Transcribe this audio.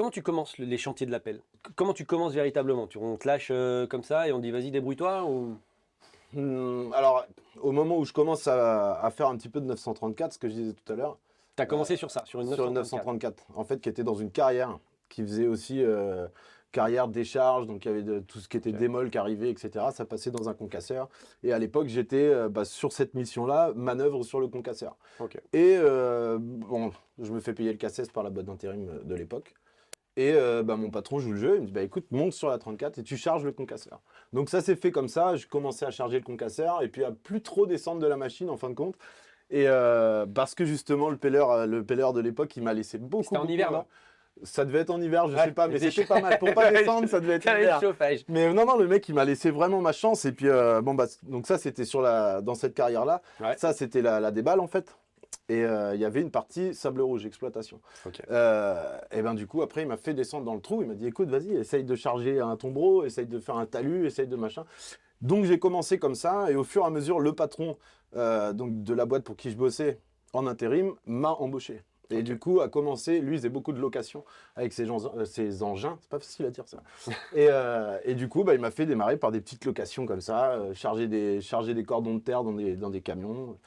comment tu commences les chantiers de l'appel? Comment tu commences véritablement? On te lâche comme ça et on te dit vas-y débrouille-toi ou... Alors, au moment où je commence à faire un petit peu de 934, ce que je disais tout à l'heure, T'as commencé sur ça, sur une sur le 934. 934, en fait, qui était dans une carrière, qui faisait aussi carrière décharge, donc il y avait tout ce qui était Ok. démol qui arrivait, etc. Ça passait dans un concasseur. Et à l'époque, j'étais sur cette mission-là, manœuvre sur le concasseur. Ok. Et bon, je me fais payer le cassesse par la boîte d'intérim de l'époque. Et mon patron joue le jeu, il me dit bah écoute, monte sur la 34 et tu charges le concasseur. Donc ça s'est fait comme ça, je commençais à charger le concasseur et puis à plus trop descendre de la machine en fin de compte. Et parce que justement le pelleur de l'époque, il m'a laissé C'était en beaucoup. hiver, non? Ça devait être en hiver, je Ouais, sais pas, mais c'était c'était pas mal. Pour pas descendre, ça devait être T'avais le hiver. chauffage. Mais non, le mec, il m'a laissé vraiment ma chance. Et puis donc ça, c'était dans cette carrière-là. Ouais. Ça, c'était la déballe en fait. Et il y avait une partie sable rouge, exploitation. Ok. Et ben du coup, après, il m'a fait descendre dans le trou. Il m'a dit, écoute, vas-y, essaye de charger un tombereau, essaye de faire un talus, essaye de machin. Donc j'ai commencé comme ça. Et au fur et à mesure, le patron donc de la boîte pour qui je bossais en intérim m'a embauché. Et Ok. du coup, a commencé, lui, il faisait beaucoup de location avec ses engins, c'est pas facile à dire ça. Et du coup, il m'a fait démarrer par des petites locations comme ça, charger des cordons de terre dans des camions.